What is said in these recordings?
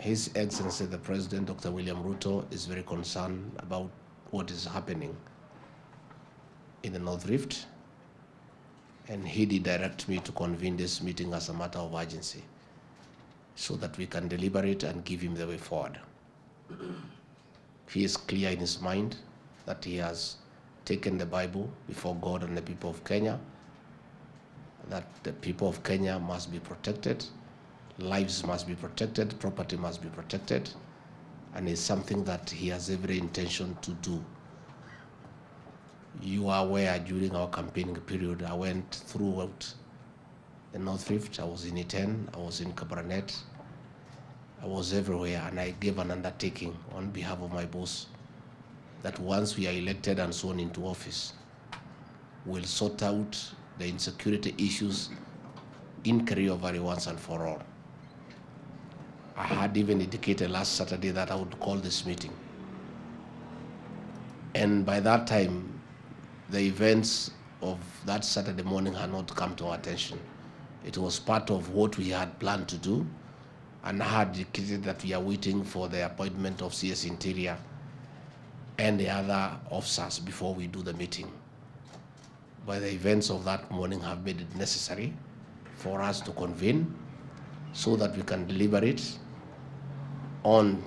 His Excellency the President, Dr. William Ruto, is very concerned about what is happening in the North Rift, and he did direct me to convene this meeting as a matter of urgency so that we can deliberate and give him the way forward. He is clear in his mind that he has taken the Bible before God and the people of Kenya, that the people of Kenya must be protected, lives must be protected, property must be protected, and it's something that he has every intention to do. You are aware during our campaigning period, I went throughout the North Rift. I was in Iten, I was in Cabranet, I was everywhere, and I gave an undertaking on behalf of my boss that once we are elected and sworn into office, we'll sort out the insecurity issues in Kerio Valley once and for all. I had even indicated last Saturday that I would call this meeting. And by that time, the events of that Saturday morning had not come to our attention. It was part of what we had planned to do, and I had indicated that we are waiting for the appointment of CS Interior and the other officers before we do the meeting. But the events of that morning have made it necessary for us to convene so that we can deliberate on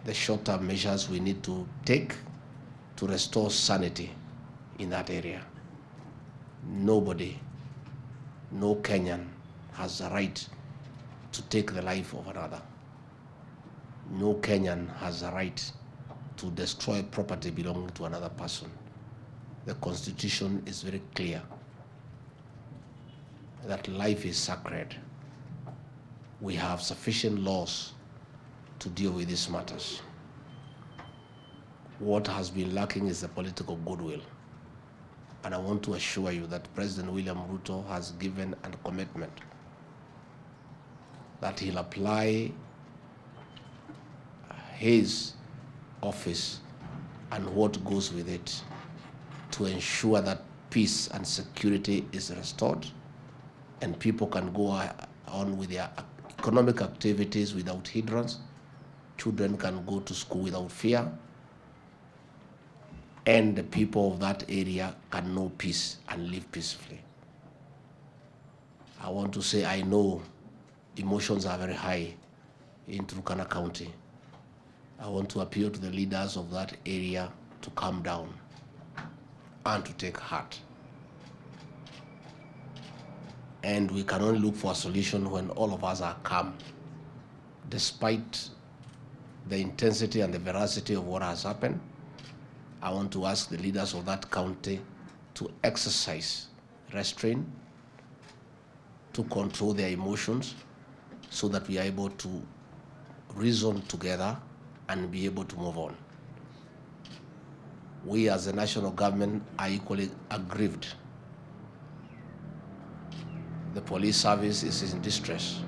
the short-term measures we need to take to restore sanity in that area. Nobody, no Kenyan has the right to take the life of another. No Kenyan has the right to destroy property belonging to another person. The Constitution is very clear that life is sacred. We have sufficient laws to deal with these matters. What has been lacking is the political goodwill. And I want to assure you that President William Ruto has given a commitment that he'll apply his office and what goes with it to ensure that peace and security is restored and people can go on with their economic activities without hindrance. Children can go to school without fear, and the people of that area can know peace and live peacefully. I want to say I know emotions are very high in Turkana County. I want to appeal to the leaders of that area to calm down and to take heart. And we can only look for a solution when all of us are calm, despite the intensity and the veracity of what has happened. I want to ask the leaders of that county to exercise restraint, to control their emotions, so that we are able to reason together and be able to move on. We as a national government are equally aggrieved. The police service is in distress.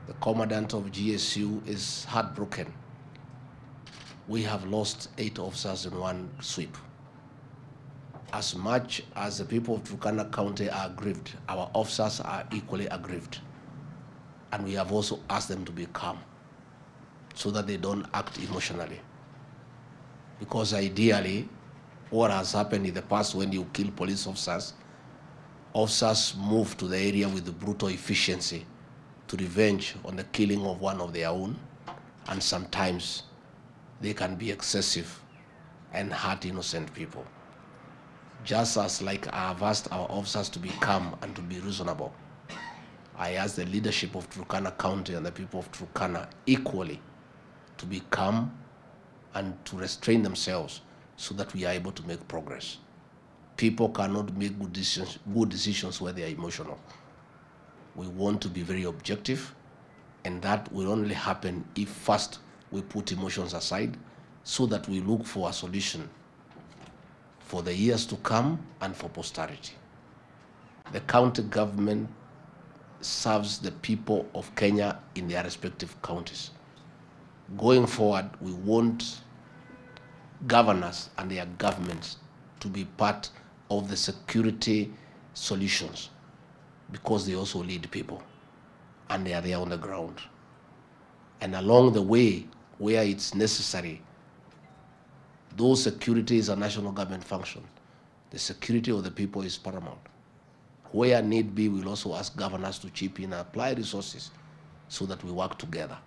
The commandant of GSU is heartbroken. We have lost 8 officers in one sweep. As much as the people of Turkana County are aggrieved, our officers are equally aggrieved. And we have also asked them to be calm so that they don't act emotionally. Because ideally, what has happened in the past when you kill police officers, officers move to the area with the brutal efficiency to revenge on the killing of one of their own, and sometimes they can be excessive and hurt innocent people. Just as like I have asked our officers to be calm and to be reasonable, I ask the leadership of Turkana County and the people of Turkana equally to be calm and to restrain themselves so that we are able to make progress. People cannot make good decisions where they are emotional. We want to be very objective, and that will only happen if first we put emotions aside so that we look for a solution for the years to come and for posterity. The county government serves the people of Kenya in their respective counties. Going forward, we want governors and their governments to be part of the security solutions, because they also lead people and they are there on the ground. And along the way, where it's necessary, though security is a national government function, the security of the people is paramount. Where need be, we'll also ask governors to chip in and apply resources so that we work together.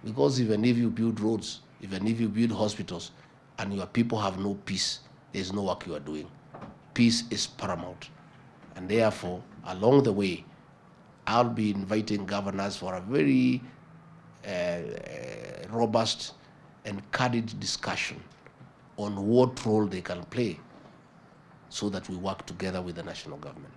Because even if you build roads, even if you build hospitals, and your people have no peace, there's no work you are doing. Peace is paramount. And therefore, along the way, I'll be inviting governors for a very robust and candid discussion on what role they can play so that we work together with the national government.